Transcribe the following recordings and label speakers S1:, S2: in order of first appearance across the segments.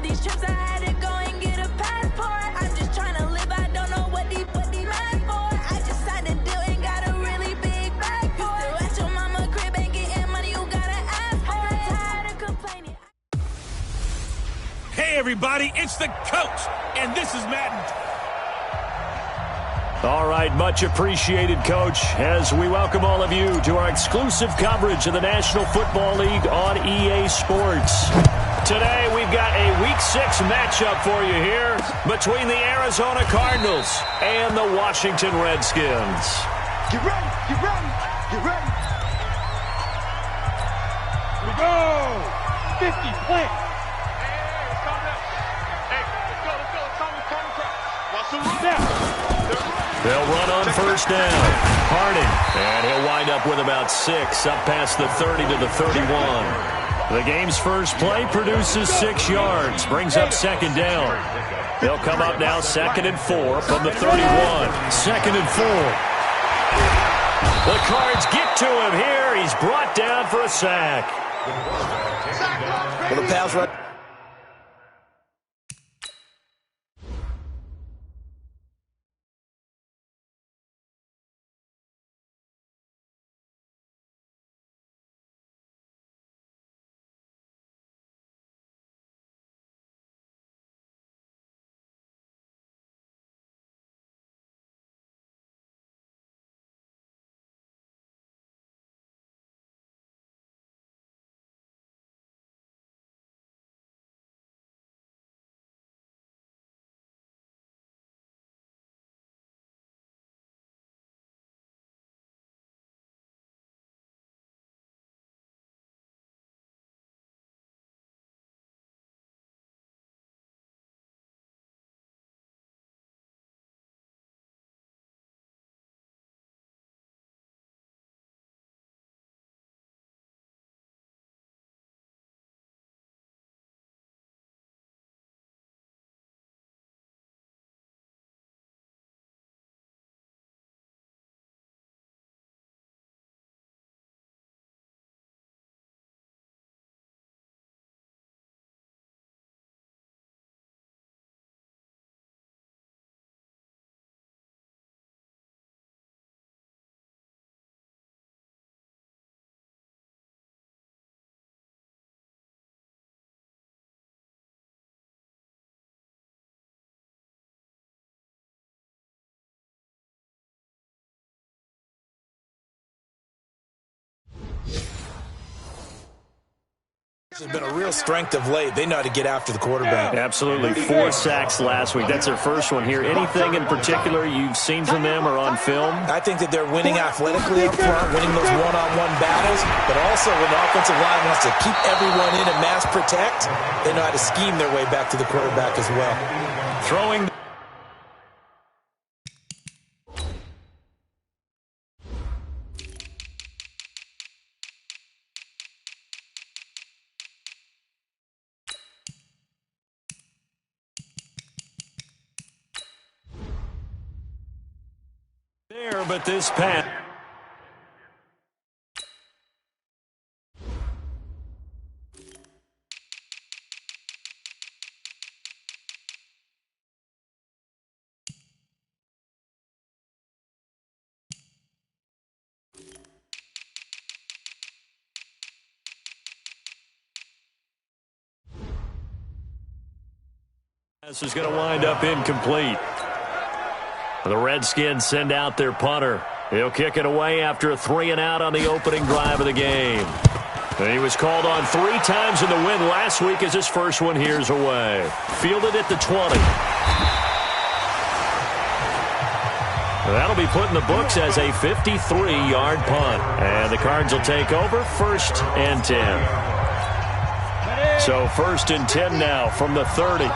S1: these trips, I had to go and get a passport. I'm just trying to live, I don't know what these mad for. I just signed a deal and got a really big bag for it. Still at your mama crib, ain't getting money, you gotta ask for it. Tired of complaining.
S2: Hey everybody, it's the coach, and this is Madden.
S3: All right, much appreciated, Coach, as we welcome all of you to our exclusive coverage of the National Football League on EA Sports. Today, we've got a Week 6 matchup for you here between the Arizona Cardinals and the Washington Redskins.
S4: Get ready, get ready, get ready.
S5: We go! 50, plant.
S3: They'll run on first down. Harding, and he'll wind up with about 6, up past the 30 to the 31. The game's first play produces 6 yards, brings up second down. They'll come up now 2nd and 4 from the 31. 2nd and 4. The Cards get to him here. He's brought down for a sack.
S4: Well, the pass rush. This has been a real strength of late. They know how to get after the quarterback.
S3: Absolutely. 4 sacks last week. That's their first one here. Anything in particular you've seen from them or on film?
S4: I think that they're winning athletically up front, winning those one-on-one battles, but also when the offensive line wants to keep everyone in and mass protect, they know how to scheme their way back to the quarterback as well.
S3: Throwing. There, but this pass. This is going to wind up incomplete. The Redskins send out their punter. He'll kick it away after a 3 and out on the opening drive of the game. And he was called on 3 times in the win last week as his first one here's away. Fielded at the 20. That'll be put in the books as a 53-yard punt. And the Cards will take over 1st and 10. So 1st and 10 now from the 30.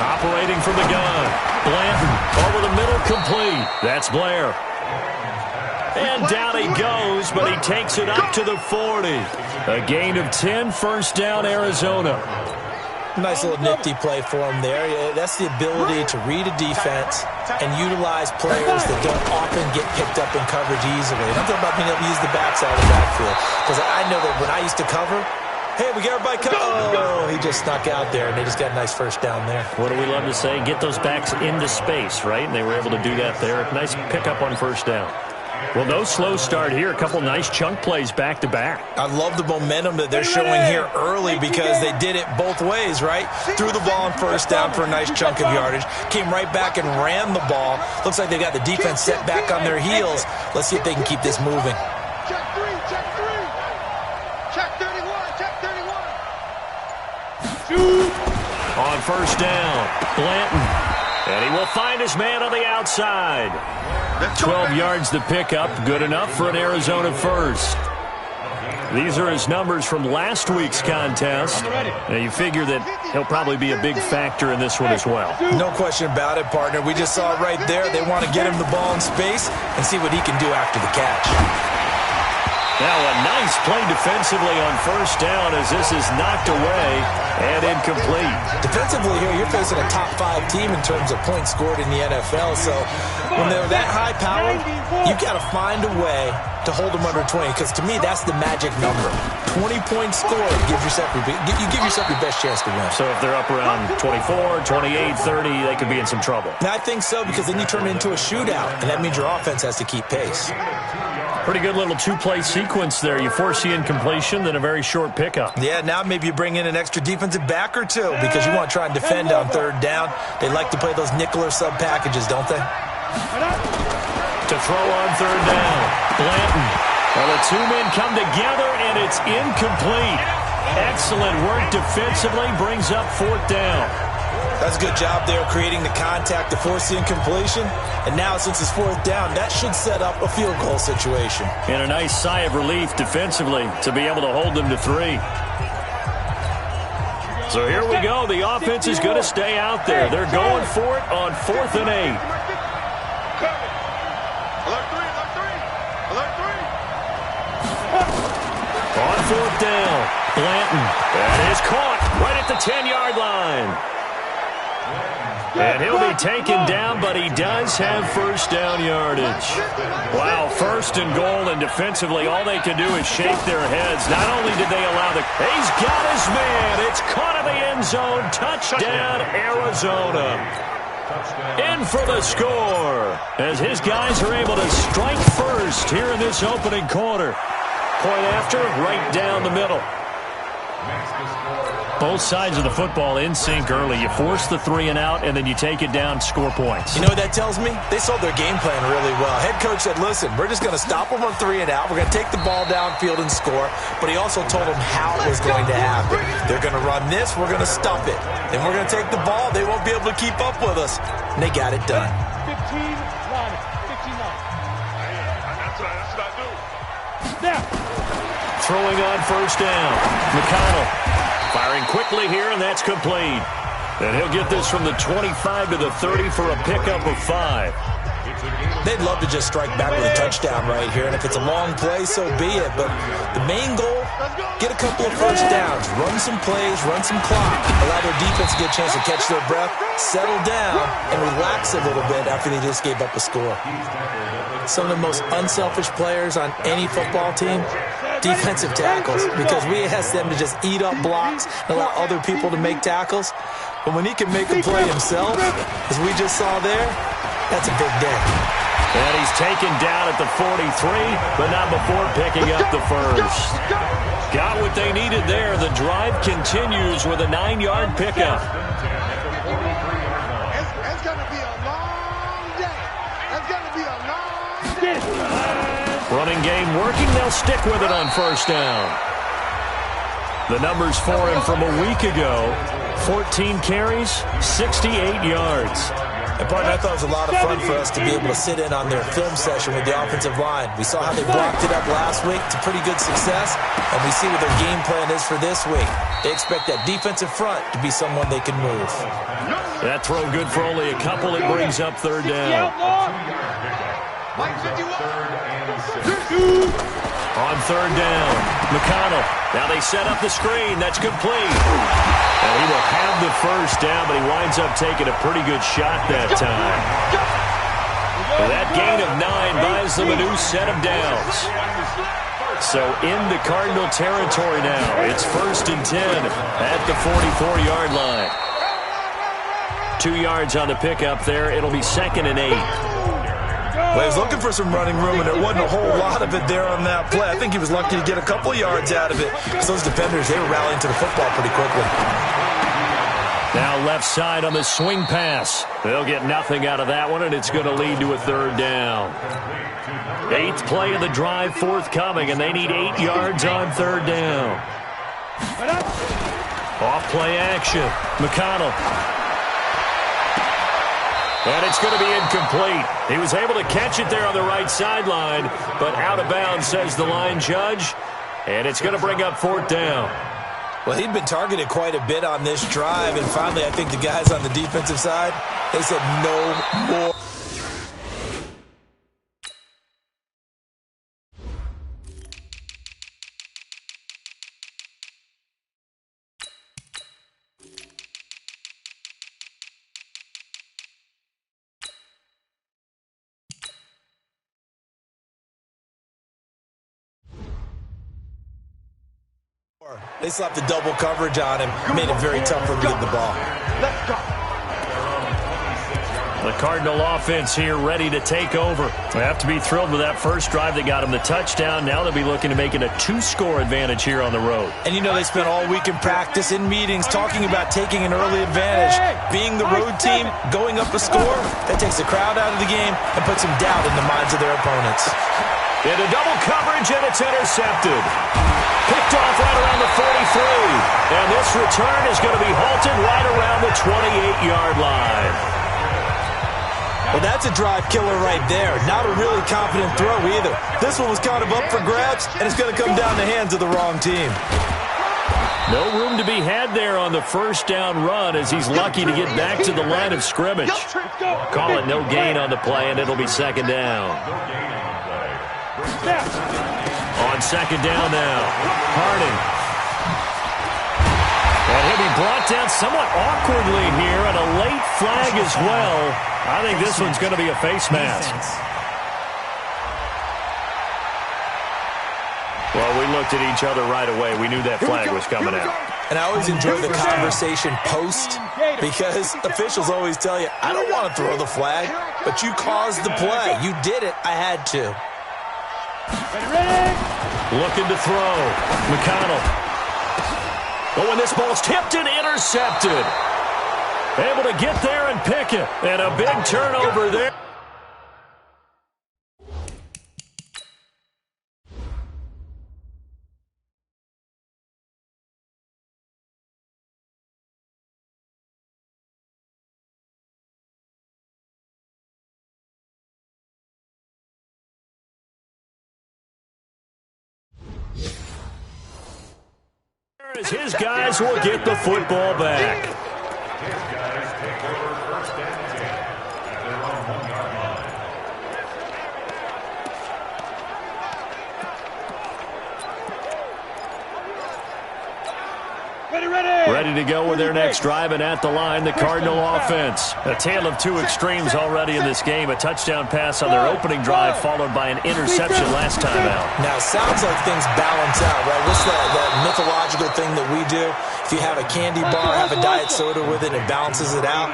S3: Operating from the gun. Blanton over the middle, complete. That's Blair. And down he goes, but he takes it up to the 40. A gain of 10, first down, Arizona.
S4: Nice little nifty play for him there. That's the ability to read a defense and utilize players that don't often get picked up in coverage easily. And I'm talking about being able to use the backside of the backfield. Because I know that when I used to cover, hey, we got everybody covered. Oh, he just snuck out there, and they just got a nice first down there.
S3: What do we love to say? Get those backs into space, right? And they were able to do that there. Nice pickup on first down. Well, no slow start here. A couple nice chunk plays back-to-back.
S4: I love the momentum that they're showing here early because they did it both ways, right? Threw the ball on first down for a nice chunk of yardage. Came right back and ran the ball. Looks like they got the defense set back on their heels. Let's see if they can keep this moving.
S5: Check three. Check 31. Check 31. Shoot.
S3: On first down, Blanton. And he will find his man on the outside. 12 yards to pick up. Good enough for an Arizona first. These are his numbers from last week's contest. Now you figure that he'll probably be a big factor in this one as well.
S4: No question about it, partner. We just saw it right there. They want to get him the ball in space and see what he can do after the catch.
S3: Now a nice play defensively on first down as this is knocked away and incomplete.
S4: Defensively here, you're facing a top 5 team in terms of points scored in the NFL. So when they're that high powered, you got to find a way to hold them under 20. Because to me, that's the magic number. 20 points scored gives yourself you give yourself your best chance to win.
S3: So if they're up around 24, 28, 30, they could be in some trouble.
S4: Now, I think so, because then you turn it into a shootout, and that means your offense has to keep pace.
S3: Pretty good little two-play sequence there. You force the incompletion, then a very short pickup.
S4: Yeah, now maybe you bring in an extra defensive back or two because you want to try and defend on third down. They like to play those nickel or sub packages, don't they?
S3: To throw on third down, Blanton. Well, the two men come together, and it's incomplete. Excellent work defensively, brings up fourth down.
S4: That's a good job there creating the contact to force the incompletion. And now since it's fourth down, that should set up a field goal situation.
S3: And a nice sigh of relief defensively to be able to hold them to 3. So here we go. The offense is going to stay out there. They're going for it on 4th and 8. On 4th down, Blanton. That is caught right at the 10-yard line. And he'll be taken down, but he does have first down yardage. Wow, first and goal, and defensively, all they can do is shake their heads. Not only did they allow he's got his man. It's caught in the end zone. Touchdown, Arizona. In for the score, as his guys are able to strike first here in this opening quarter. Point after, right down the middle. Both sides of the football in sync early. You force the 3 and out, and then you take it down, score points.
S4: You know what that tells me? They sold their game plan really well. Head coach said, listen, we're just going to stop them on 3 and out. We're going to take the ball downfield and score. But he also told them how it was going to happen. They're going to run this. We're going to stop it. Then we're going to take the ball. They won't be able to keep up with us. And they got it done.
S5: 15-9. 15-9. That's what I do. Now.
S3: Throwing on first down. McConnell firing quickly here, and that's complete. And he'll get this from the 25 to the 30 for a pickup of 5.
S4: They'd love to just strike back with a touchdown right here, and if it's a long play, so be it. But the main goal, get a couple of first downs, run some plays, run some clock, allow their defense to get a chance to catch their breath, settle down, and relax a little bit after they just gave up a score. Some of the most unselfish players on any football team, defensive tackles, because we ask them to just eat up blocks and allow other people to make tackles. But when he can make a play himself, as we just saw there, that's a big day.
S3: And he's taken down at the 43, but not before picking up the first. Got what they needed there. The drive continues with a 9-yard pickup.
S5: It's going to be a long day. It's going to be a long day.
S3: Running game working. They'll stick with it on first down. The numbers for him from a week ago, 14 carries, 68 yards.
S4: And, partner, I thought it was a lot of fun for us to be able to sit in on their film session with the offensive line. We saw how they blocked it up last week to pretty good success, and we see what their game plan is for this week. They expect that defensive front to be someone they can move.
S3: That throw good for only a couple. It brings up third down. On third down, McConnell. Now they set up the screen. That's complete. And he will have the first down, but he winds up taking a pretty good shot that time. That gain of 9 buys them a new set of downs. So into Cardinal territory now. It's 1st and 10 at the 44-yard line. 2 yards on the pickup there. It'll be 2nd and 8.
S4: Well, he was looking for some running room, and there wasn't a whole lot of it there on that play. I think he was lucky to get a couple yards out of it, because those defenders, they were rallying to the football pretty quickly.
S3: Now left side on the swing pass. They'll get nothing out of that one, and it's going to lead to a third down. 8th play of the drive forthcoming, and they need 8 yards on third down. Off play action. McConnell. And it's going to be incomplete. He was able to catch it there on the right sideline, but out of bounds, says the line judge. And it's going to bring up 4th down.
S4: Well, he'd been targeted quite a bit on this drive, and finally I think the guys on the defensive side, they said no more. They slapped the double coverage on him, made it very tough for him to get the ball.
S5: Let's go.
S3: The Cardinal offense here ready to take over. They have to be thrilled with that first drive that got them the touchdown. Now they'll be looking to make it a 2-score advantage here on the road.
S4: And you know they spent all week in practice, in meetings, talking about taking an early advantage. Being the road team, going up a score, that takes the crowd out of the game and puts some doubt in the minds of their opponents.
S3: Into double coverage, and it's intercepted. Picked off right around the 43. And this return is going to be halted right around the 28-yard line.
S4: Well, that's a drive killer right there. Not a really confident throw either. This one was kind of up for grabs, and it's going to come down the hands of the wrong team.
S3: No room to be had there on the first down run, as he's lucky to get back to the line of scrimmage. Call it no gain on the play, and it'll be 2nd down. On 2nd down now, Harding. And he'll be brought down somewhat awkwardly here, and a late flag as well. I think this one's going to be a face mask. Well, we looked at each other right away. We knew that flag was coming out.
S4: And I always enjoy the conversation post, because officials always tell you, I don't want to throw the flag, but you caused the play. You did it. I had to.
S3: Looking to throw. McConnell. Oh, and this ball's tipped and intercepted. Able to get there and pick it. And a big turnover there. As his guys will get the football back. Ready to go with their next drive, and at the line, the Cardinal offense. A tale of two extremes already in this game. A touchdown pass on their opening drive, followed by an interception last time out.
S4: Now, it sounds like things balance out, right? What's that mythological thing that we do? If you have a candy bar, have a diet soda with it, it balances it out.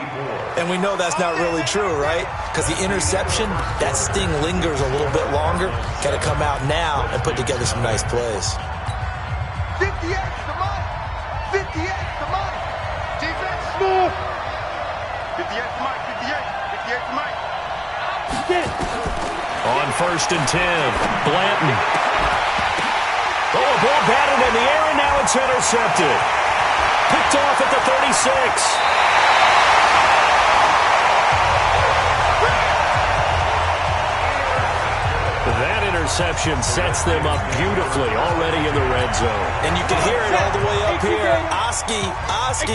S4: And we know that's not really true, right? Because the interception, that sting lingers a little bit longer. Got to come out now and put together some nice plays.
S5: 58 to Mike. 58 to Mike. Defense. Move. 58 to Mike. 58 to Mike.
S3: On 1st and 10, Blanton. Oh, a ball batted in the air, and now it's intercepted. Picked off at the 36. interception sets them up beautifully already in the red zone.
S4: And you can hear it all the way up here. Oski,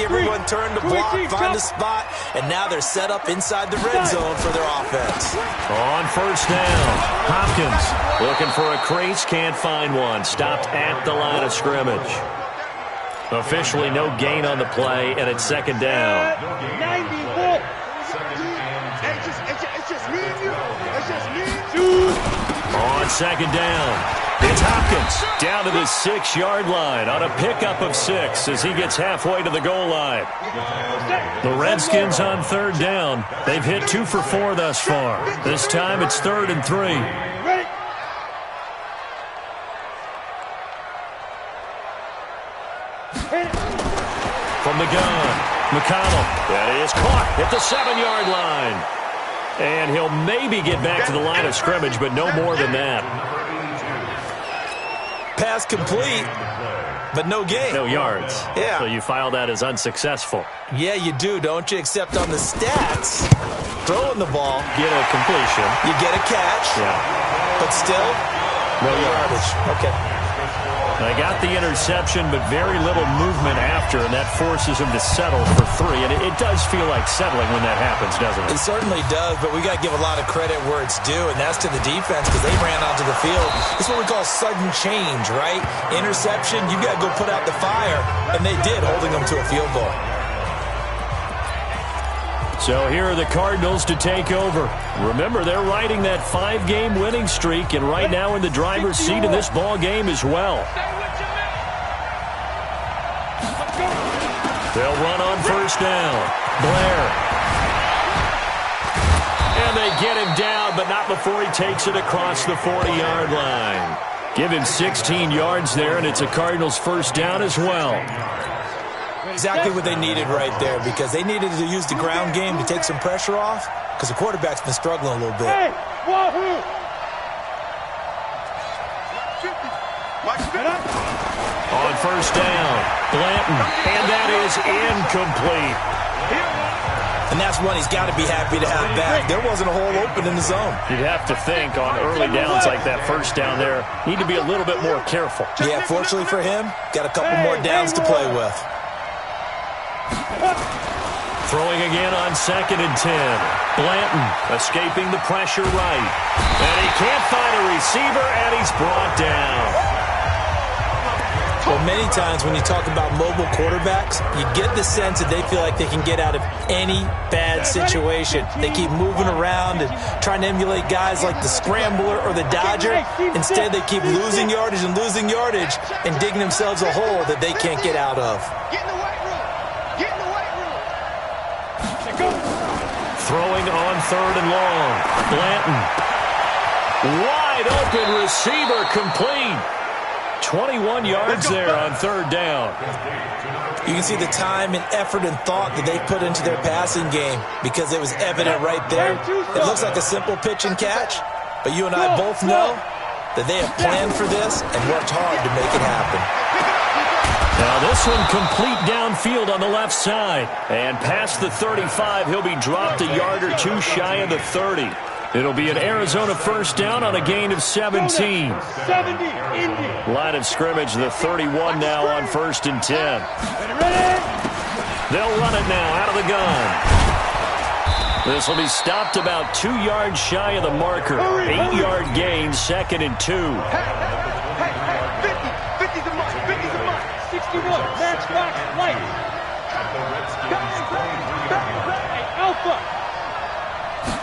S4: everyone turn to block, find a spot, and now they're set up inside the red zone for their offense.
S3: On first down, Hopkins looking for a crease, can't find one. Stopped at the line of scrimmage. Officially no gain on the play, and it's second down.
S5: 94. It's just me and you. It's just me and you.
S3: On second down, it's Hopkins down to the 6-yard line on a pickup of 6 as he gets halfway to the goal line. The Redskins on third down. They've hit 2 for 4 thus far. This time it's 3rd and 3.
S5: Ready?
S3: From the gun, McConnell. That is caught at the 7-yard line. And he'll maybe get back to the line of scrimmage, but no more than that.
S4: Pass complete, but no gain.
S3: No yards.
S4: Yeah.
S3: So you file that as unsuccessful.
S4: Yeah, you do, don't you? Except on the stats, throwing the ball,
S3: Get a completion.
S4: you get a catch,
S3: Yeah.
S4: but still,
S3: No yards.
S4: Okay.
S3: They got the interception, but very little movement after, and that forces him to settle for 3. And it does feel like settling when that happens, doesn't
S4: It
S3: it?
S4: certainly does, but we got to give a lot of credit where it's due, and that's to the defense because they ran onto the field. It's what we call sudden change, right? Interception, you got to go put out the fire, and they did, holding them to a field goal.
S3: So here are the Cardinals to take over. Remember, they're riding that 5-game winning streak, and right now in the driver's seat in this ball game as well. They'll run on first down. Blair. And they get him down, but not before he takes it across the 40-yard line. Give him 16 yards there, and it's a Cardinals first down as well.
S4: Exactly what they needed right there because they needed to use the ground game to take some pressure off because the quarterback's been struggling a little bit.
S5: Hey, wahoo!
S3: On first down, Blanton, and that is incomplete.
S4: And that's one he's got to be happy to have back. There wasn't a hole open in the zone.
S3: You'd have to think on early downs like that first down there, need to be a little bit more careful.
S4: Yeah, fortunately for him, got a couple more downs to play with.
S3: Throwing again on 2nd and 10. Blanton escaping the pressure right. And he can't find a receiver, and he's brought down.
S4: Well, many times when you talk about mobile quarterbacks, you get the sense that they feel like they can get out of any bad situation. They keep moving around and trying to emulate guys like the Scrambler or the Dodger. Instead, they keep losing yardage and digging themselves a hole that they can't get out of.
S5: Get in the weight room. Get in the weight room.
S3: Throwing on 3rd and long. Blanton. Wide open receiver complete. 21 yards there on 3rd down.
S4: You can see the time and effort and thought that they put into their passing game because it was evident right there. It looks like a simple pitch and catch, but you and I both know that they have planned for this and worked hard to make it happen.
S3: Now this one complete downfield on the left side. And past the 35, he'll be dropped a yard or 2 shy of the 30. It'll be an Arizona first down on a gain of 17.
S5: 70, Indy.
S3: Line of scrimmage, the 31 now on 1st and 10.
S5: Ready?
S3: They'll run it now out of the gun. This will be stopped about 2 yards shy of the marker. 8-yard gain, 2nd and 2.
S5: Hey, 50. 50's a mark. 50's a mark. 61. Matchbox light. Hey, Alpha.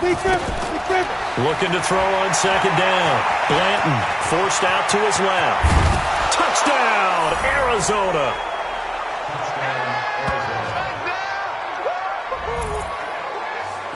S5: Be careful.
S3: Looking to throw on 2nd down. Blanton forced out to his left. Touchdown, Arizona.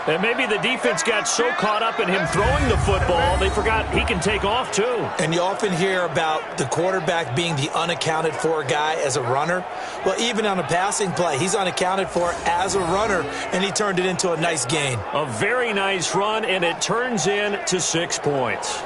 S3: And maybe the defense got so caught up in him throwing the football, they forgot he can take off too.
S4: And you often hear about the quarterback being the unaccounted for guy as a runner. Well, even on a passing play, he's unaccounted for as a runner, and he turned it into a nice gain.
S3: A very nice run, and it turns into 6 points.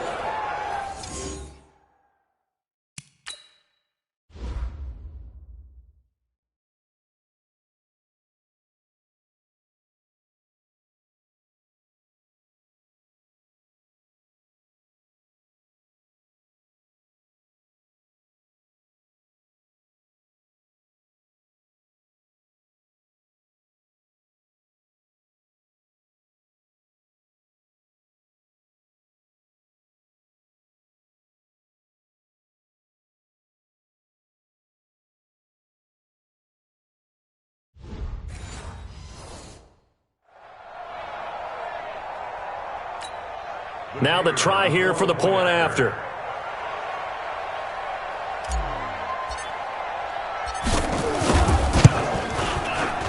S3: Now the try here for the point after.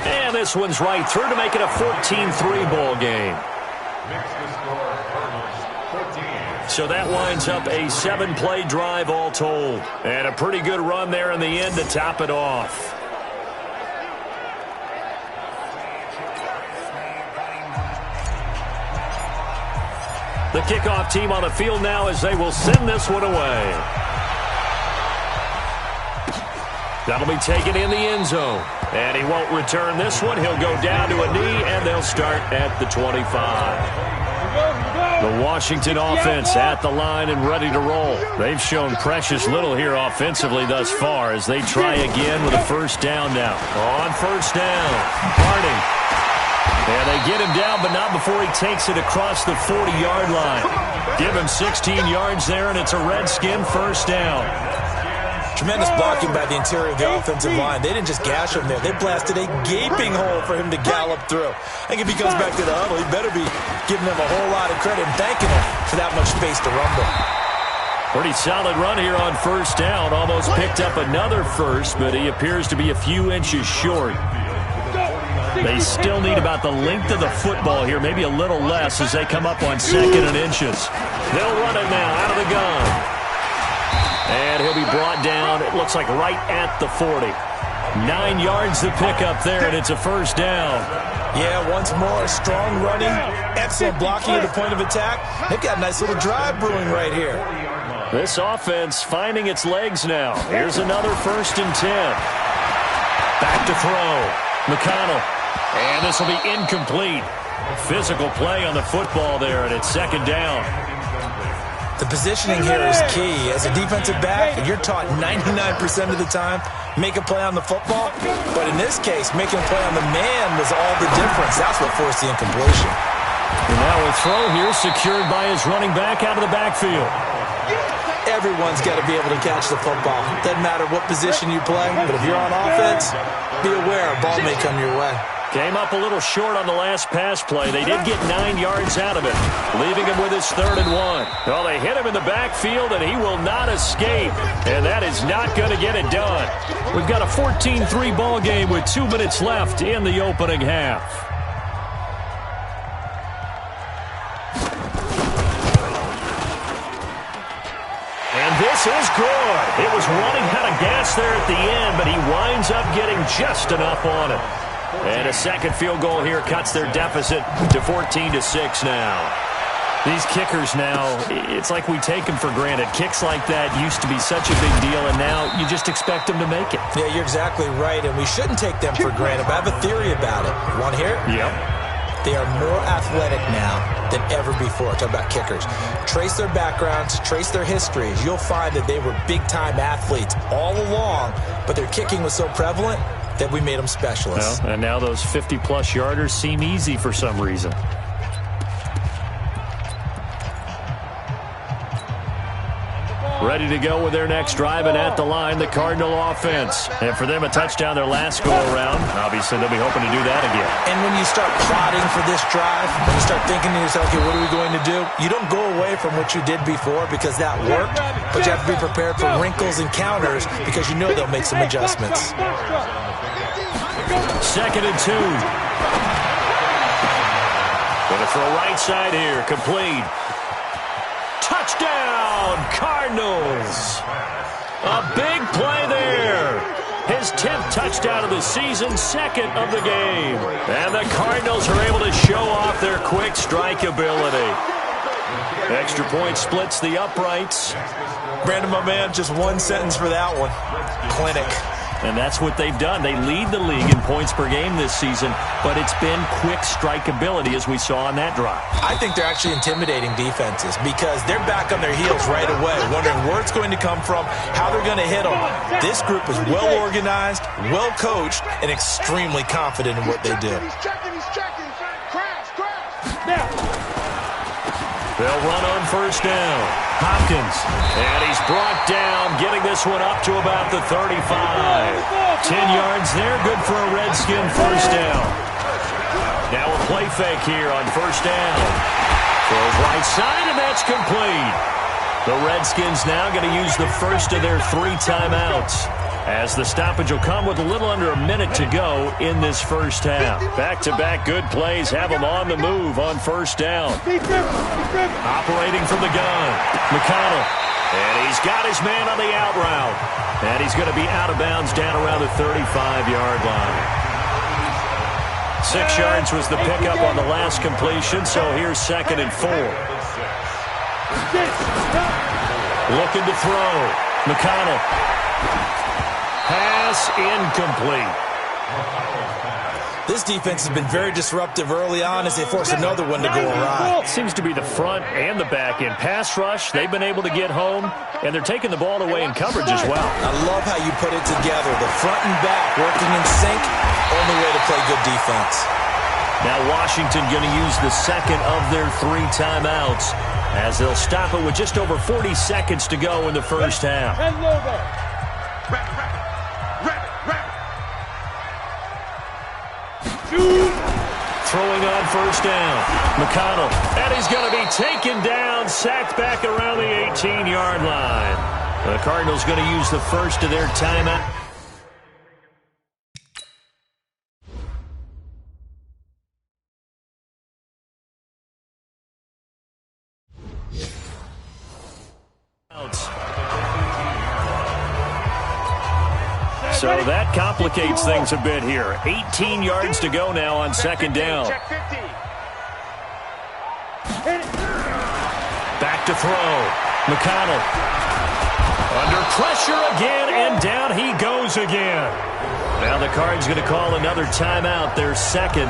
S3: And this one's right through to make it a 14-3 ball game. So that winds up a 7-play drive all told. And a pretty good run there in the end to top it off. The kickoff team on the field now as they will send this one away. That'll be taken in the end zone. And he won't return this one. He'll go down to a knee, and they'll start at the 25. The Washington offense at the line and ready to roll. They've shown precious little here offensively thus far as they try again with a first down now. On first down, Harding. And they get him down, but not before he takes it across the 40-yard line. Give him 16 yards there, and it's a Redskin first down.
S4: Tremendous blocking by the interior of the offensive line. They didn't just gash him there. They blasted a gaping hole for him to gallop through. I think if he comes back to the huddle, he better be giving them a whole lot of credit and thanking him for that much space to rumble.
S3: Pretty solid run here on first down. Almost picked up another first, but he appears to be a few inches short. They still need about the length of the football here, maybe a little less as they come up on 2nd and inches. They'll run it now out of the gun. And he'll be brought down, it looks like right at the 40. 9 yards to pick up there, and it's a first down.
S4: Yeah, once more, strong running, excellent blocking at the point of attack. They've got a nice little drive brewing right here.
S3: This offense finding its legs now. Here's another 1st and 10. Back to throw. McConnell. And this will be incomplete. Physical play on the football there, and it's 2nd down.
S4: The positioning here is key. As a defensive back, you're taught 99% of the time, make a play on the football. But in this case, making a play on the man was all the difference. That's what forced the incompletion.
S3: And now a throw here secured by his running back out of the backfield.
S4: Everyone's got to be able to catch the football. Doesn't matter what position you play, but if you're on offense, be aware a ball may come your way.
S3: Came up a little short on the last pass play. They did get 9 yards out of it, leaving him with his 3rd and 1. Well, they hit him in the backfield, and he will not escape. And that is not going to get it done. We've got a 14-3 ball game with 2 minutes left in the opening half. And this is good. It was running out of gas there at the end, but he winds up getting just enough on it. And a second field goal here cuts their deficit to 14-6 now. These kickers now, it's like we take them for granted. Kicks like that used to be such a big deal, and now you just expect them to make it.
S4: Yeah, you're exactly right, and we shouldn't take them for granted. But I have a theory about it. Want to hear it?
S3: Yep.
S4: They are more athletic now than ever before. Talk about kickers. Trace their backgrounds, trace their histories. You'll find that they were big-time athletes all along, but their kicking was so prevalent that we made them specialists.
S3: Well, and now those 50-plus yarders seem easy for some reason. Ready to go with their next drive, and at the line, the Cardinal offense. And for them, a touchdown their last go-around. Obviously, they'll be hoping to do that again.
S4: And when you start plotting for this drive, when you start thinking to yourself, okay, what are we going to do? You don't go away from what you did before because that worked, but you have to be prepared for wrinkles and counters because you know they'll make some adjustments.
S3: 2nd and 2. Going to throw right side here, complete. Touchdown, Cardinals. A big play there. His 10th touchdown of the season, 2nd of the game. And the Cardinals are able to show off their quick strike ability. Extra point splits the uprights.
S4: Brandon, my man, just one sentence for that one. Clinic.
S3: And that's what they've done. They lead the league in points per game this season, but it's been quick strike ability as we saw on that drive.
S4: I think they're actually intimidating defenses because they're back on their heels right away, wondering where it's going to come from, how they're going to hit them. This group is well organized, well coached, and extremely confident in what they do.
S5: He's checking. Crash. Now.
S3: They'll run on first down. Hopkins. And he's brought down, getting this one up to about the 35. 10 yards there, good for a Redskin first down. Now a play fake here on first down. Throws right side, and that's complete. The Redskins now going to use the first of their 3 timeouts, as the stoppage will come with a little under a minute to go in this first half. Back-to-back good plays have them on the move on first down. Operating from the gun, McConnell. And he's got his man on the out route. And he's going to be out of bounds down around the 35-yard line. 6 yards was the pickup on the last completion, so here's 2nd and 4. Looking to throw. McConnell. Pass incomplete.
S4: This defense has been very disruptive early on as they force another one to go awry.
S3: Seems to be the front and the back in pass rush. They've been able to get home, and they're taking the ball away in coverage as well.
S4: I love how you put it together. The front and back working in sync. Only way to play good defense.
S3: Now Washington going to use the second of their 3 timeouts, as they'll stop it with just over 40 seconds to go in the first half. Throwing on first down. McConnell. And he's going to be taken down, sacked back around the 18-yard line. The Cardinals going to use the first of their timeout. So that complicates things a bit here. 18 yards to go now on 2nd down. Back to throw. McConnell. Under pressure again, and down he goes again. Now the Cards going to call another timeout, their 2nd.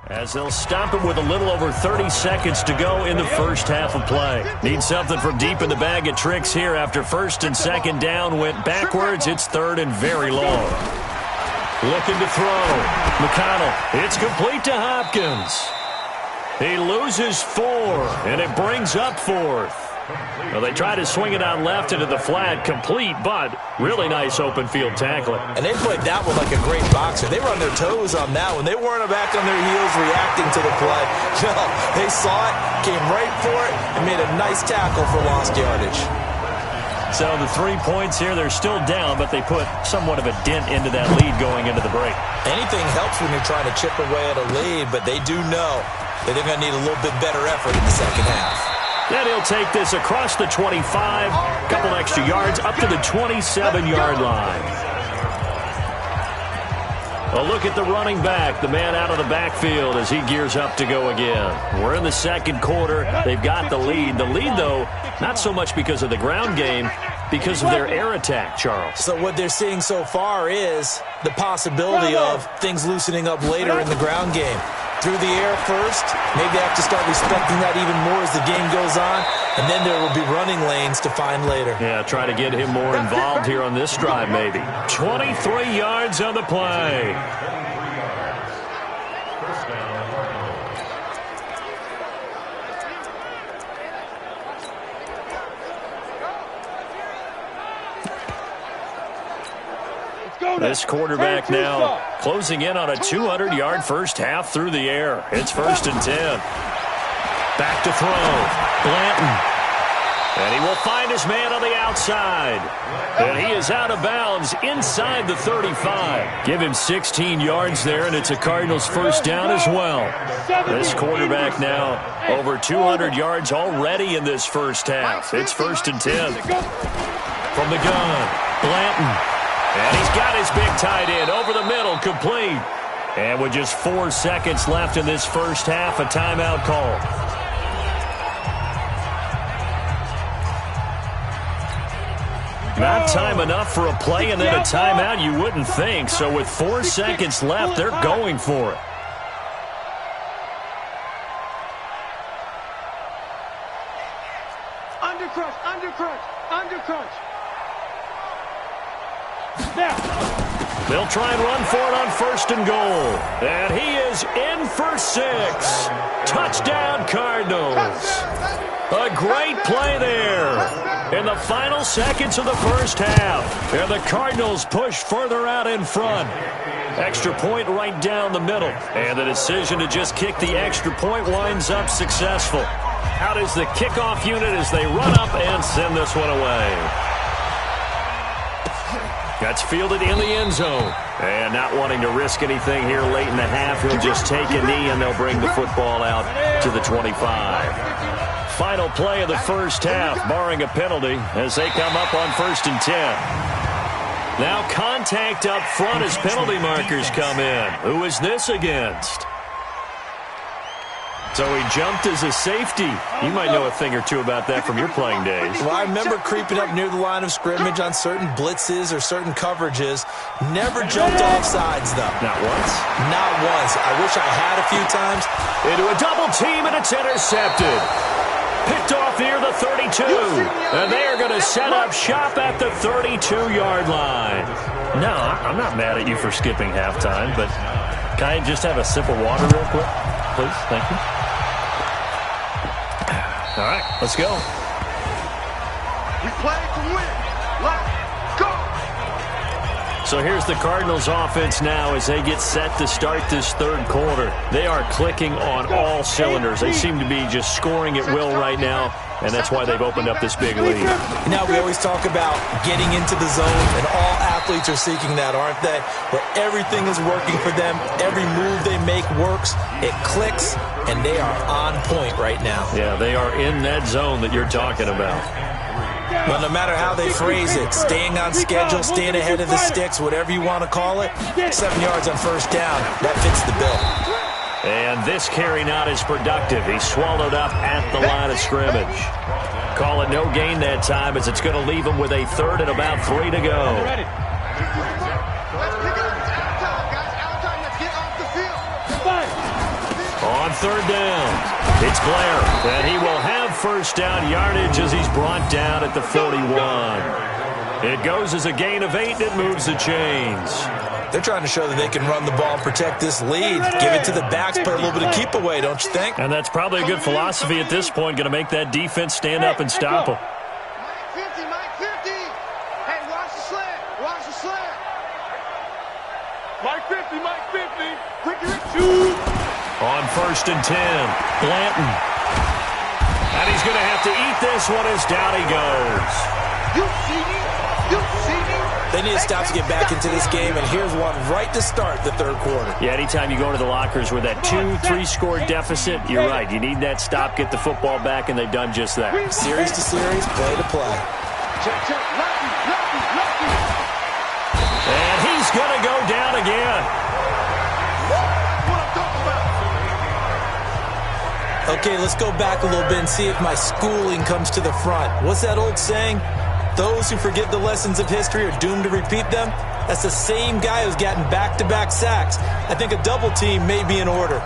S3: As they'll stop it with a little over 30 seconds to go in the first half of play. Need something from deep in the bag of tricks here after 1st and 2nd down went backwards. It's 3rd and very long. Looking to throw. McConnell. It's complete to Hopkins. He loses 4, and it brings up 4th. Well, they try to swing it out left into the flat, complete, but really nice open field tackling.
S4: And they played that one like a great boxer. They were on their toes on that one. They weren't back on their heels reacting to the play. No, they saw it, came right for it, and made a nice tackle for lost yardage.
S3: So the 3 points here, they're still down, but they put somewhat of a dent into that lead going into the break.
S4: Anything helps when you're trying to chip away at a lead, but they do know that they're going to need a little bit better effort in the second half.
S3: Then he'll take this across the 25, couple extra yards, up to the 27-yard line. A look at the running back, the man out of the backfield as he gears up to go again. We're in the 2nd quarter. They've got the lead. The lead, though, not so much because of the ground game, because of their air attack, Charles.
S4: So what they're seeing so far is the possibility of things loosening up later in the ground game. Through the air first, maybe they have to start respecting that even more as the game goes on, and then there will be running lanes to find later.
S3: Yeah, try to get him more involved here on this drive maybe. 23 yards on the play. This quarterback now closing in on a 200-yard first half through the air. It's 1st and 10. Back to throw. Blanton. And he will find his man on the outside. And he is out of bounds inside the 35. Give him 16 yards there, and it's a Cardinals first down as well. This quarterback now over 200 yards already in this first half. It's 1st and 10. From the gun, Blanton. And he's got his big tight end over the middle, complete. And with just 4 seconds left in this first half, a timeout call. Not time enough for a play and then a timeout, you wouldn't think. So with 4 seconds left, they're going for it.
S5: Undercrunch, undercrunch, undercrunch.
S3: They'll try and run for it on 1st and goal. And he is in for 6. Touchdown, Cardinals. A great play there. in the final seconds of the first half. And the Cardinals push further out in front. Extra point right down the middle. And the decision to just kick the extra point winds up successful. Out is the kickoff unit as they run up and send this one away. That's fielded in the end zone. And not wanting to risk anything here late in the half, he'll just take a knee and they'll bring the football out to the 25. Final play of the first half, barring a penalty, as they come up on 1st and 10. Now contact up front as penalty markers come in. Who is this against? So he jumped as a safety. You might know a thing or two about that from your playing days.
S4: Well, I remember creeping up near the line of scrimmage on certain blitzes or certain coverages. Never jumped off sides, though.
S3: Not once?
S4: Not once. I wish I had a few times.
S3: Into a double team, and it's intercepted. Picked off near the 32. And they are going to set up shop at the 32-yard line. No, I'm not mad at you for skipping halftime, but can I just have a sip of water real quick? Please, thank you. All right, let's go.
S5: We play to win. Let's go.
S3: So here's the Cardinals offense now as they get set to start this third quarter. They are clicking on all cylinders. They seem to be just scoring at will right now, and that's why they've opened up this big lead.
S4: Now, we always talk about getting into the zone, and all athletes are seeking that, aren't they? Where everything is working for them, every move they make works, it clicks, and they are on point right now.
S3: Yeah, they are in that zone that you're talking about.
S4: But no matter how they phrase it, staying on schedule, staying ahead of the sticks, whatever you want to call it, 7 yards on first down, that fits the bill.
S3: And this carry not as productive. He's swallowed up at the line of scrimmage. Call it no gain that time as it's going to leave him with a third and about 3 to go.
S5: Let's pick it up. It's out time, guys. Out time. Let's get off the field.
S3: On third down, it's Blair, and he will have first down yardage as he's brought down at the 41. It goes as a gain of 8, and it moves the chains.
S4: They're trying to show that they can run the ball and protect this lead. Give it to the backs, play a little bit of keep away, don't you think?
S3: And that's probably a good philosophy at this point, going to make that defense stand up and stop them.
S5: Mike 50, Mike 50. Hey, watch the slant. Watch the slant. Mike 50, Mike 50. Quick, shoot.
S3: On 1st and 10, Blanton. And he's going to have to eat this one as down he goes.
S5: You see me? You see me?
S4: They need to stop to get back into this game, and here's one right to start the third quarter.
S3: Yeah, anytime you go into the lockers with that 2-3 score deficit, you're right. You need that stop, get the football back, and they've done just that.
S4: Series to series, play to play.
S5: Check, check. Lucky, lucky, lucky.
S3: And he's going to go down again.
S5: That's what I'm talking about.
S4: Okay, let's go back a little bit and see if my schooling comes to the front. What's that old saying? Those who forget the lessons of history are doomed to repeat them. That's the same guy who's gotten back-to-back sacks. I think a double team may be in order.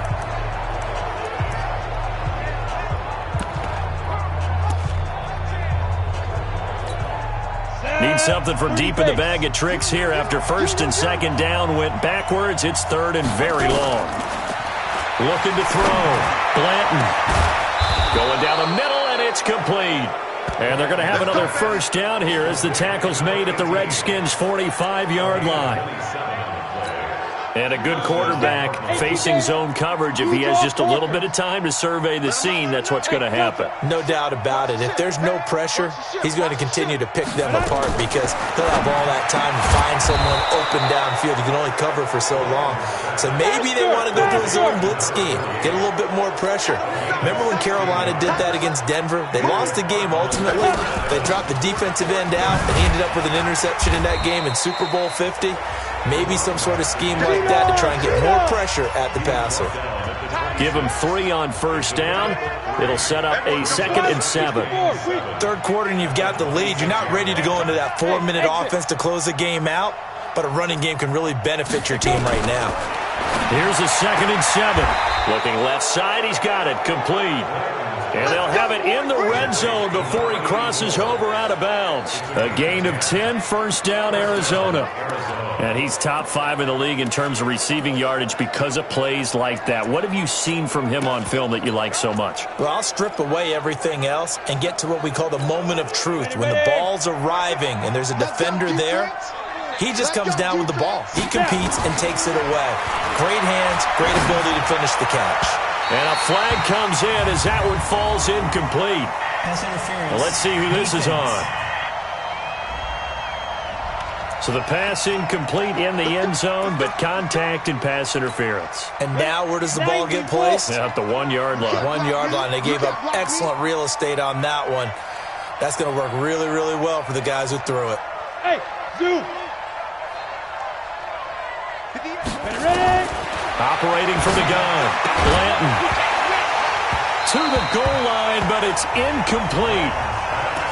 S3: Need something from deep in the bag of tricks here after 1st and 2nd down went backwards. It's 3rd and very long. Looking to throw. Blanton. Going down the middle, and it's complete. And they're going to have another first down here as the tackle's made at the Redskins' 45-yard line. And a good quarterback facing zone coverage. If he has just a little bit of time to survey the scene, that's what's going to happen.
S4: No doubt about it. If there's no pressure, he's going to continue to pick them apart because he'll have all that time to find someone open downfield. You can only cover for so long. So maybe they want to go to a zone blitz scheme, get a little bit more pressure. Remember when Carolina did that against Denver? They lost the game ultimately. They dropped the defensive end out, and he ended up with an interception in that game in Super Bowl 50. Maybe some sort of scheme like that to try and get more pressure at the passer.
S3: Give him 3 on first down. It'll set up a 2nd and 7.
S4: Third quarter and you've got the lead. You're not ready to go into that 4-minute offense to close the game out, but a running game can really benefit your team right now.
S3: Here's a 2nd and 7. Looking left side, he's got it, complete. And they'll have it in the red zone before he crosses over out of bounds. A gain of 10, first down, Arizona. And he's top 5 in the league in terms of receiving yardage because of plays like that. What have you seen from him on film that you like so much?
S4: Well, I'll strip away everything else and get to what we call the moment of truth. When the ball's arriving and there's a defender there, he just comes down with the ball. He competes and takes it away. Great hands, great ability to finish the catch.
S3: And a flag comes in as that one falls incomplete.
S6: Pass interference.
S3: Well, let's see who this is on. So the pass incomplete in the end zone, but contact and pass interference.
S4: And now where does the ball get placed?
S3: At the 1-yard line.
S4: 1-yard line. They gave up excellent real estate on that one. That's going to work really, really well for the guys who threw it.
S5: Hey, zoom. Ready?
S3: Operating from the gun. Blanton. To the goal line, but it's incomplete.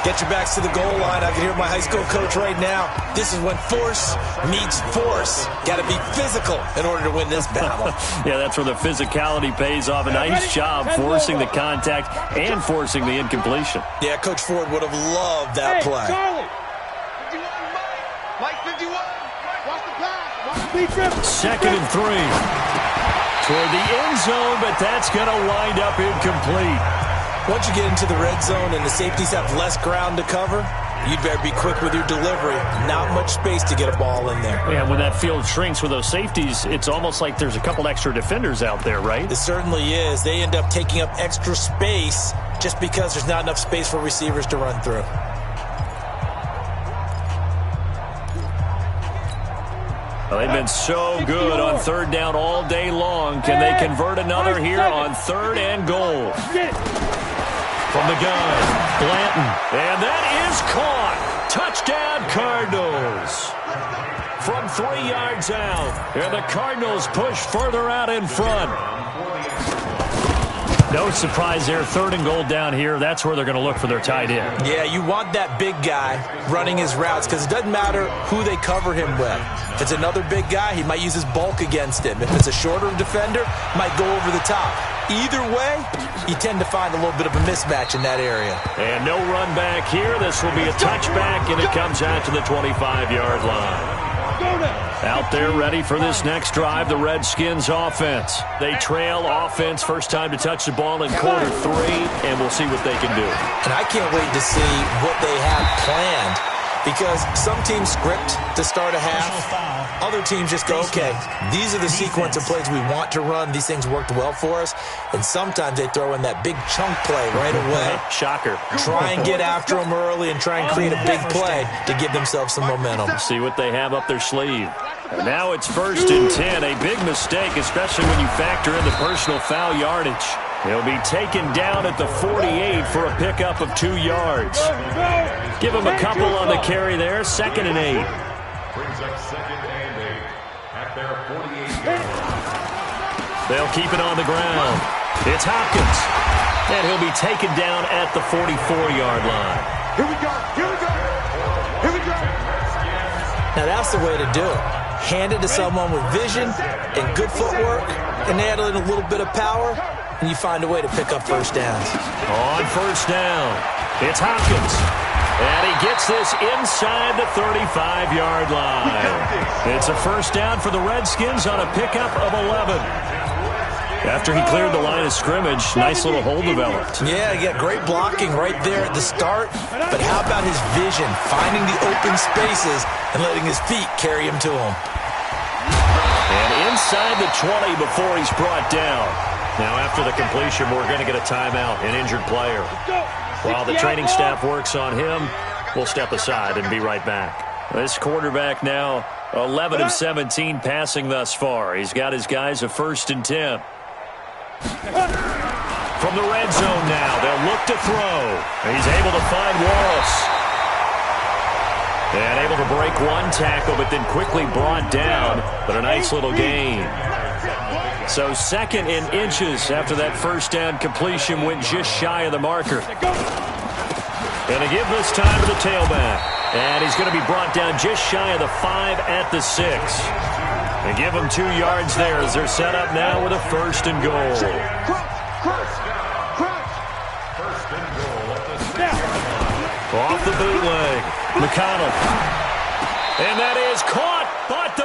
S4: Get your backs to the goal line. I can hear my high school coach right now. This is when force meets force. Got to be physical in order to win this battle.
S3: Yeah, that's where the physicality pays off. A nice job forcing the contact and forcing the incompletion.
S4: Yeah, Coach Ford would have loved that play.
S5: Charlie. 51. Mike 51. Watch the pass.
S3: Second and 3. Toward the end zone, but that's going to wind up incomplete.
S4: Once you get into the red zone and the safeties have less ground to cover, you'd better be quick with your delivery. Not much space to get a ball in there.
S3: Yeah, when that field shrinks with those safeties, it's almost like there's a couple extra defenders out there, right?
S4: It certainly is. They end up taking up extra space just because there's not enough space for receivers to run through.
S3: Well, they've been so good on third down all day long. Can they convert another here on 3rd and goal? From the gun, Blanton. And that is caught. Touchdown, Cardinals. From 3 yards out. And the Cardinals push further out in front. No surprise there. 3rd and goal down here. That's where they're going to look for their tight end.
S4: Yeah, you want that big guy running his routes because it doesn't matter who they cover him with. If it's another big guy, he might use his bulk against him. If it's a shorter defender, might go over the top. Either way, you tend to find a little bit of a mismatch in that area.
S3: And no run back here. This will be a touchback, and it comes out to the 25-yard line. Out there ready for this next drive, the Redskins offense. They trail offense, first time to touch the ball in quarter 3, and we'll see what they can do.
S4: And I can't wait to see what they have planned because some teams script to start a half. Other teams just go, okay, these are the sequence of plays we want to run. These things worked well for us. And sometimes they throw in that big chunk play right away.
S3: Shocker.
S4: Try and get after them early and try and create a big play to give themselves some momentum.
S3: See what they have up their sleeve. And now it's 1st and 10. A big mistake, especially when you factor in the personal foul yardage. He'll be taken down at the 48 for a pickup of 2 yards. Give him a couple on the carry there. 2nd and 8.
S7: Brings up 2nd and 8 at their 48-yard.
S3: They'll keep it on the ground. It's Hopkins. And he'll be taken down at the 44-yard line.
S5: Here we go. Here we go. Here we go.
S4: Now that's the way to do it. Hand it to someone with vision and good footwork and add in a little bit of power, and you find a way to pick up first downs.
S3: On 1st down, it's Hopkins. And he gets this inside the 35-yard line. It's a 1st down for the Redskins on a pickup of 11. After he cleared the line of scrimmage, nice little hole developed.
S4: Yeah, he got great blocking right there at the start. But how about his vision, finding the open spaces and letting his feet carry him to him?
S3: And inside the 20 before he's brought down. Now after the completion, we're going to get a timeout, an injured player. While the training staff works on him, we'll step aside and be right back. This quarterback now 11 of 17 passing thus far. He's got his guys a 1st and 10. From the red zone now, they'll look to throw. He's able to find Wallace. And able to break one tackle, but then quickly brought down. But a nice little gain. So 2nd and inches after that 1st down completion went just shy of the marker. And to give this time to the tailback. And he's going to be brought down just shy of the 5 at the 6. And give him 2 yards there as they're set up now with a 1st and goal. Off the bootleg. McConnell. And that is caught, but the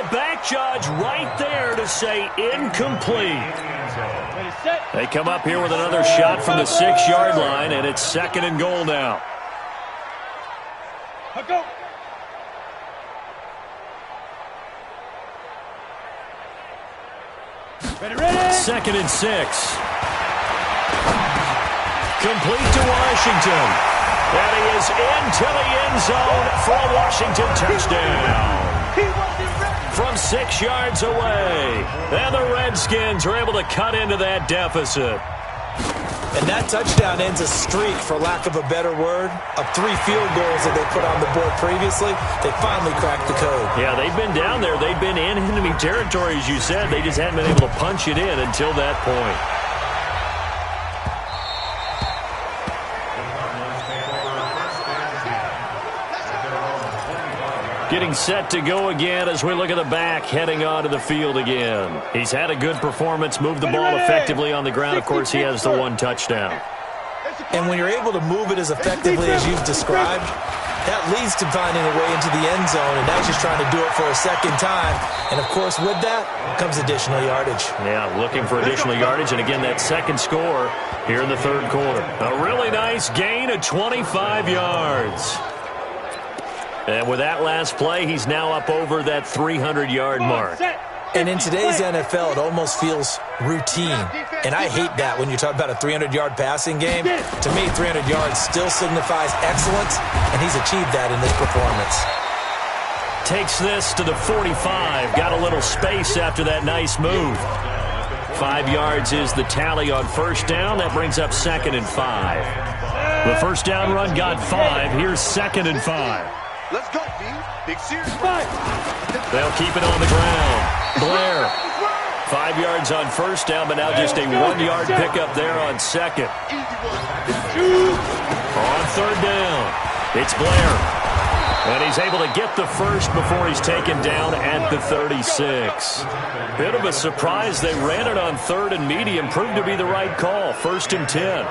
S3: judge right there to say incomplete. They come up here with another shot from the 6-yard line, and it's 2nd and goal now.
S5: Go.
S3: 2nd and 6. Complete to Washington. And he is into the end zone for a Washington touchdown.
S5: He wasn't ready.
S3: From 6 yards away. And the Redskins are able to cut into that deficit.
S4: And that touchdown ends a streak, for lack of a better word, of 3 field goals that they put on the board previously. They finally cracked the code.
S3: Yeah, they've been down there. They've been in enemy territory, as you said. They just hadn't been able to punch it in until that point. Getting set to go again as we look at the back, heading onto the field again. He's had a good performance, moved the ball effectively on the ground. Of course, he has the 1 touchdown.
S4: And when you're able to move it as effectively as you've described, that leads to finding a way into the end zone, and now he's just trying to do it for a second time. And, of course, with that comes additional yardage.
S3: Yeah, looking for additional yardage, and again, that second score here in the 3rd quarter. A really nice gain of 25 yards. And with that last play, he's now up over that 300-yard mark.
S4: And in today's NFL, it almost feels routine. And I hate that when you talk about a 300-yard passing game. To me, 300 yards still signifies excellence, and he's achieved that in this performance.
S3: Takes this to the 45. Got a little space after that nice move. 5 yards is the tally on 1st down. That brings up 2nd and 5. The 1st down run got 5. Here's 2nd and 5.
S5: Let's go, B. Big series.
S3: They'll keep it on the ground. Blair. 5 yards on 1st down, but now just a 1-yard pickup there on 2nd. On 3rd down, it's Blair. And he's able to get the 1st before he's taken down at the 36. Bit of a surprise. They ran it on 3rd and medium. Proved to be the right call. 1st and 10.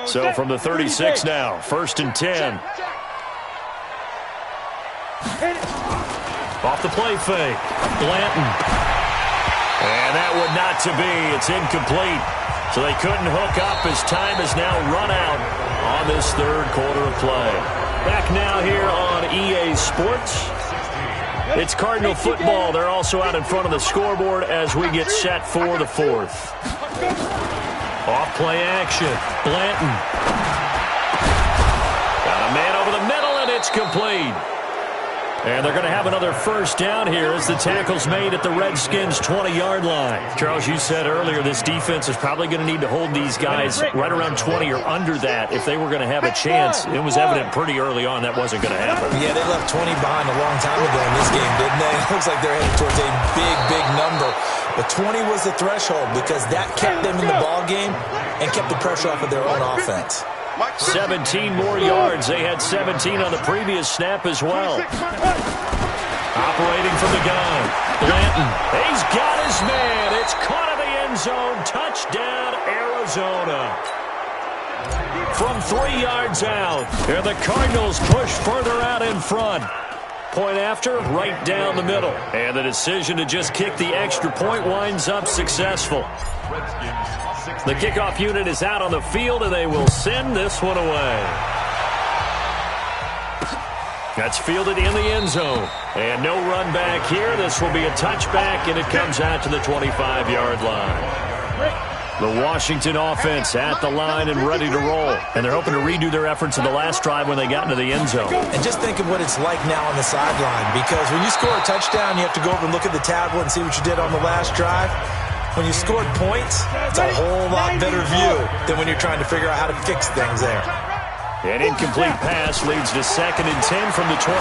S3: So from the 36 now, 1st and 10. Off the play fake. Blanton. And that would not to be. It's incomplete. So they couldn't hook up as time has now run out on this 3rd quarter of play. Back now here on EA Sports. It's Cardinal football. They're also out in front of the scoreboard as we get set for the 4th. Off-play action. Blanton. Got a man over the middle, and it's complete. And they're going to have another 1st down here as the tackle's made at the Redskins' 20-yard line. Charles, you said earlier this defense is probably going to need to hold these guys right around 20 or under that if they were going to have a chance. It was evident pretty early on that wasn't going to happen.
S4: Yeah, they left 20 behind a long time ago in this game, didn't they? It looks like they're headed towards a big, big number. But 20 was the threshold because that kept them in the ball game and kept the pressure off of their own offense.
S3: 17 more yards. They had 17 on the previous snap as well. Operating from the gun. Blanton. He's got his man. It's caught in the end zone. Touchdown, Arizona. From 3 yards out. And the Cardinals push further out in front. Point after, right down the middle. And the decision to just kick the extra point winds up successful. The kickoff unit is out on the field, and they will send this one away. That's fielded in the end zone. And no run back here. This will be a touchback, and it comes out to the 25-yard line. The Washington offense at the line and ready to roll. And they're hoping to redo their efforts in the last drive when they got into the end zone.
S4: And just think of what it's like now on the sideline. Because when you score a touchdown, you have to go over and look at the tablet and see what you did on the last drive. When you scored points, it's a whole lot better view than when you're trying to figure out how to fix things there.
S3: An incomplete pass leads to 2nd and 10 from the 25.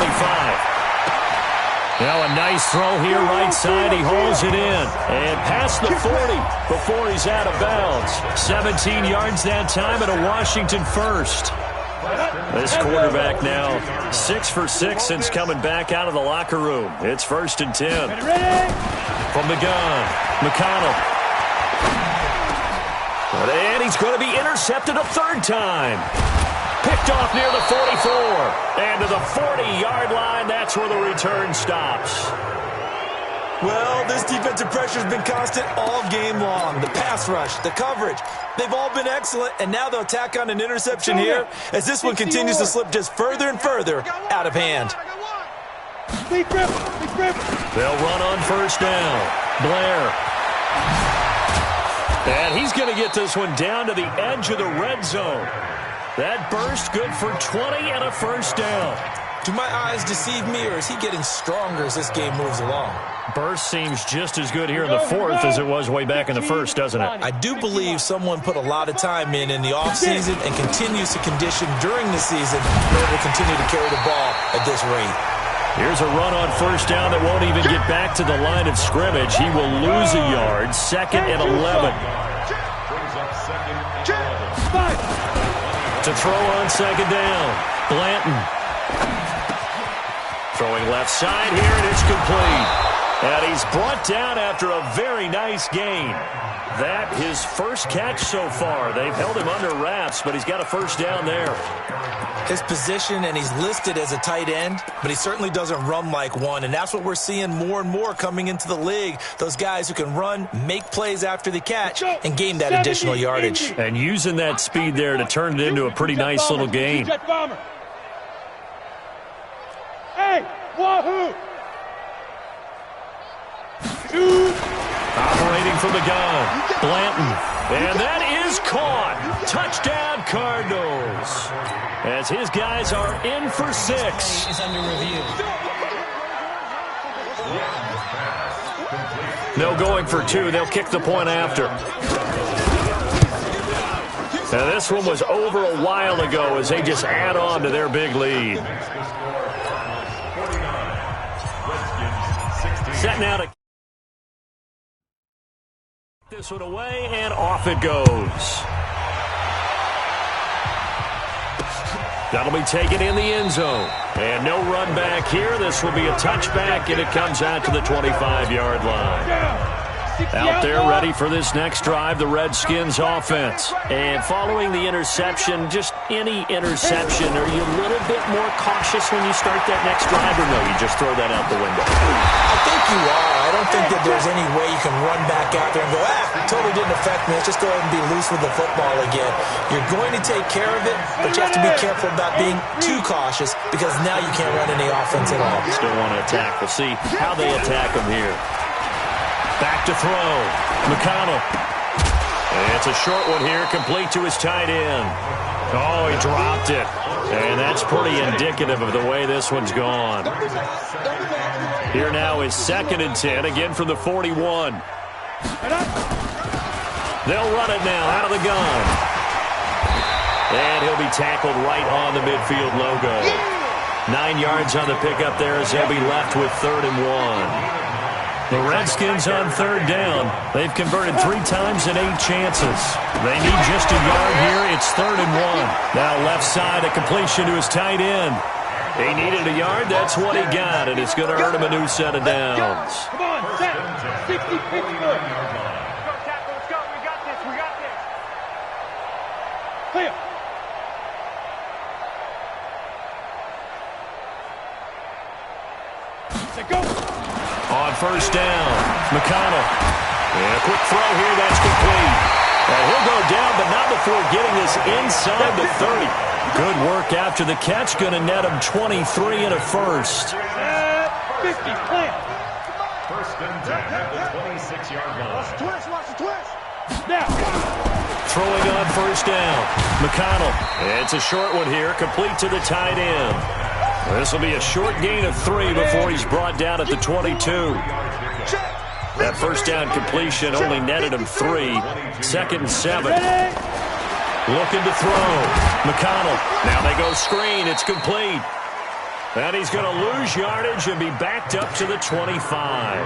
S3: Now a nice throw here right side. He hauls it in. And past the 40 before he's out of bounds. 17 yards that time and a Washington 1st. This quarterback now 6 for 6 since coming back out of the locker room. It's 1st and 10. From the gun, McConnell. And he's going to be intercepted a 3rd time. Picked picked off near the 44. And to the 40-yard line, that's where the return stops.
S4: Well, this defensive pressure has been constant all game long. The pass rush, the coverage, they've all been excellent, and now they'll tack on an interception here as this one continues to slip just further and further out of hand.
S3: They'll run on first down. Blair. And he's going to get this one down to the edge of the red zone. That burst good for 20 and a first down.
S4: Do my eyes deceive me, or is he getting stronger as this game moves along?
S3: Burst seems just as good here in the fourth as it was way back in the first, doesn't it?
S4: I do believe someone put a lot of time in the offseason and continues to condition during the season in order to continue to carry the ball at this rate.
S3: Here's a run on first down that won't even get back to the line of scrimmage. He will lose a yard. 2nd and 11. To throw on 2nd down. Blanton. Throwing left side here, and it's complete. And he's brought down after a very nice gain. That his first catch so far. They've held him under wraps, but he's got a first down there.
S4: His position, and he's listed as a tight end, but he certainly doesn't run like one, and that's what we're seeing more and more coming into the league. Those guys who can run, make plays after the catch, and gain that additional yardage.
S3: And using that speed there to turn it into a pretty nice little gain.
S5: Hey, wahoo!
S3: Operating from the gun, Blanton. And that is caught. Touchdown, Cardinals. As his guys are in for 6.
S6: Is under review.
S3: No going for 2. They'll kick the point after. Now this one was over a while ago as they just add on to their big lead. Set now to this one away, and off it goes. That'll be taken in the end zone. And no run back here. This will be a touchback, and it comes out to the 25-yard line. Out there ready for this next drive, the Redskins offense. And following the interception, just any interception, are you a little bit more cautious when you start that next drive, or no, you just throw that out the window?
S4: I think you are. I don't think that there's any way you can run back out there and go, totally didn't affect me. Let's just go ahead and be loose with the football again. You're going to take care of it, but you have to be careful about being too cautious because now you can't run any offense at all.
S3: Still want to attack. We'll see how they attack them here. Back to throw. McConnell. It's a short one here, complete to his tight end. Oh, he dropped it. And that's pretty indicative of the way this one's gone. Here now is 2nd and 10, again from the 41. They'll run it now out of the gun. And he'll be tackled right on the midfield logo. 9 yards on the pickup there as they'll be left with 3rd and 1. The Redskins on 3rd down. They've converted 3 times in 8 chances. They need just a yard here. It's 3rd and 1. Now left side, a completion to his tight end. He needed a yard. That's what he got, and it's going to earn him a new set of downs.
S5: Come on, set. 60 Pittsburgh. Let's go. We got this. We got this. Clear. Set, go.
S3: On first down, McConnell. And a quick throw here, that's complete. And he'll go down, but not before getting this inside the 30. Good work after the catch, going to net him 23 and a first.
S5: 50, plant.
S7: First and 10 at the 26-yard line.
S5: Watch the twist. Now.
S3: Throwing on first down, McConnell. It's a short one here, complete to the tight end. This will be a short gain of 3 before he's brought down at the 22. That first down completion only netted him 3. 2nd and 7. Looking to throw. McConnell. Now they go screen. It's complete. And he's going to lose yardage and be backed up to the 25.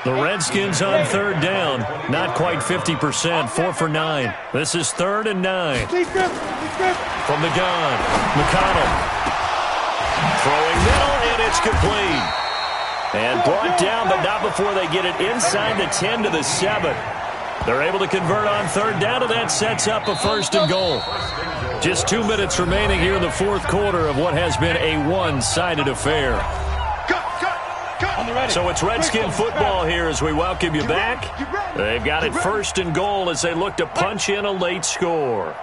S3: The Redskins on 3rd down. Not quite 50%. 4 for 9. This is 3rd and 9. From the gun. McConnell. Throwing middle, and it's complete. And brought down, but not before they get it inside the 10 to the 7. They're able to convert on 3rd down, and that sets up a 1st and goal. Just 2 minutes remaining here in the fourth quarter of what has been a one-sided affair. So it's Redskin football here as we welcome you back. They've got it first and goal as they look to punch in a late score.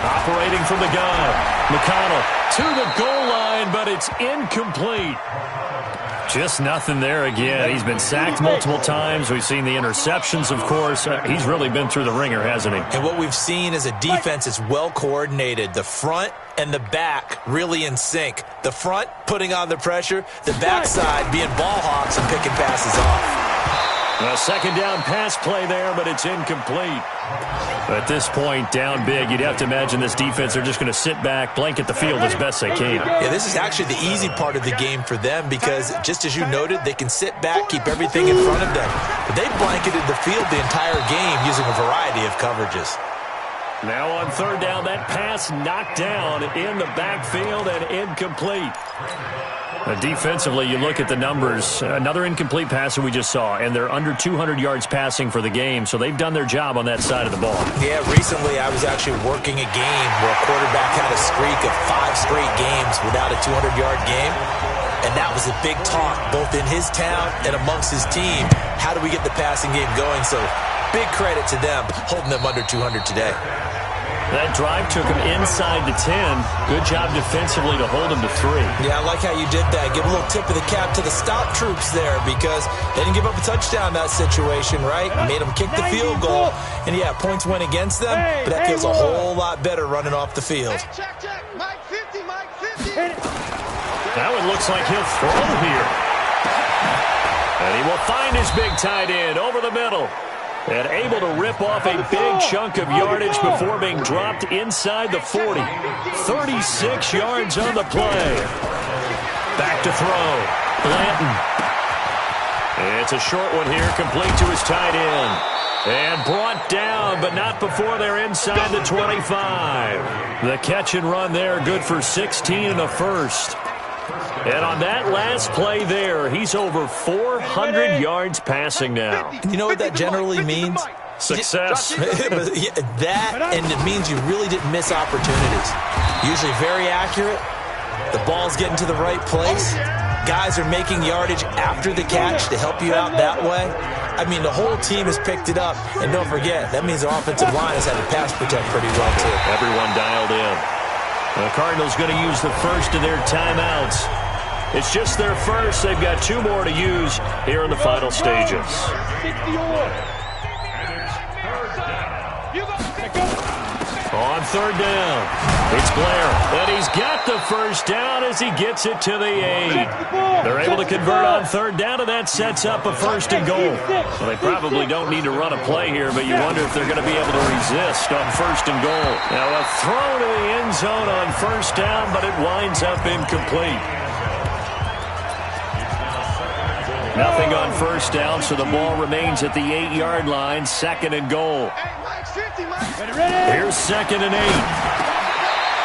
S3: Operating from the gun. McConnell to the goal line, but it's incomplete. Just nothing there again. He's been sacked multiple times. We've seen the interceptions, of course. He's really been through the ringer, hasn't he?
S4: And what we've seen is a defense that's well coordinated. The front and the back really in sync. The front putting on the pressure, the backside being ball hawks and picking passes off.
S3: A second down pass play there, but it's incomplete. At this point, down big, you'd have to imagine this defense are just going to sit back, blanket the field as best they can.
S4: Yeah, this is actually the easy part of the game for them because, just as you noted, they can sit back, keep everything in front of them. But they blanketed the field the entire game using a variety of coverages.
S3: Now on third down, that pass knocked down in the backfield and incomplete. Defensively, you look at the numbers. Another incomplete pass that we just saw, and they're under 200 yards passing for the game, so they've done their job on that side of the ball.
S4: Yeah, recently I was actually working a game where a quarterback had a streak of 5 straight games without a 200-yard game, and that was a big talk both in his town and amongst his team. How do we get the passing game going? So big credit to them holding them under 200 today.
S3: That drive took him inside the 10. Good job defensively to hold him to 3.
S4: Yeah, I like how you did that. Give a little tip of the cap to the stop troops there because they didn't give up a touchdown in that situation, right? Made them kick the field goal. And, yeah, points went against them, but that feels a whole lot better running off the field.
S5: Check. Mike 50, Mike 50.
S3: Now it looks like he'll throw here. And he will find his big tight end over the middle. And able to rip off a big chunk of yardage before being dropped inside the 40. 36 yards on the play. Back to throw. Blanton. It's a short one here, complete to his tight end. And brought down, but not before they're inside the 25. The catch and run there, good for 16 and a first. And on that last play there, he's over 400 yards passing now.
S4: You know what that generally means?
S3: Success.
S4: That, and it means you really didn't miss opportunities. Usually very accurate. The ball's getting to the right place. Guys are making yardage after the catch to help you out that way. I mean, the whole team has picked it up. And don't forget, that means the offensive line has had to pass protect pretty well, too.
S3: Everyone dialed in. The Cardinals going to use the first of their timeouts. It's just their first. They've got 2 more to use here in the final stages. On third down, it's Blair. And he's got the first down as he gets it to the 8. They're able to convert on third down, and that sets up a first and goal. Well, they probably don't need to run a play here, but you wonder if they're going to be able to resist on first and goal. Now a throw to the end zone on first down, but it winds up incomplete. Nothing on first down, so the ball remains at the 8-yard line, second and goal. Here's second and 8.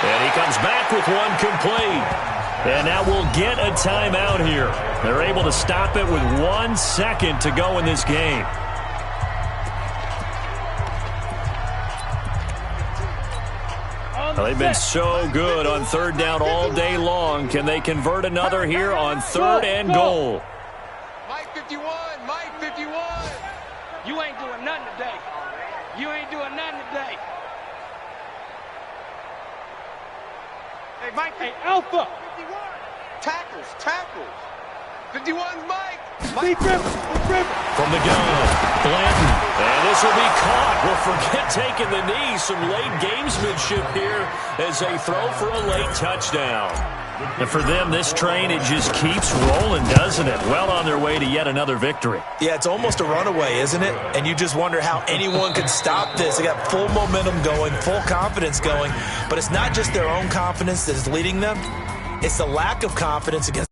S3: And he comes back with one complete. And now we'll get a timeout here. They're able to stop it with 1 second to go in this game. Well, they've been so good on third down all day long. Can they convert another here on third and goal?
S5: Mike 51, Mike 51.
S6: You ain't doing nothing today. You ain't doing nothing today.
S5: Hey, Mike.
S6: Hey, Alpha.
S5: 51. Tackles. 51's Mike.
S3: From the gun, Blanton. And this will be caught. Well, forget taking the knee. Some late gamesmanship here as they throw for a late touchdown. And for them, this train, it just keeps rolling, doesn't it? Well on their way to yet another victory.
S4: Yeah, it's almost a runaway, isn't it? And you just wonder how anyone could stop this. They got full momentum going, full confidence going. But it's not just their own confidence that is leading them. It's the lack of confidence against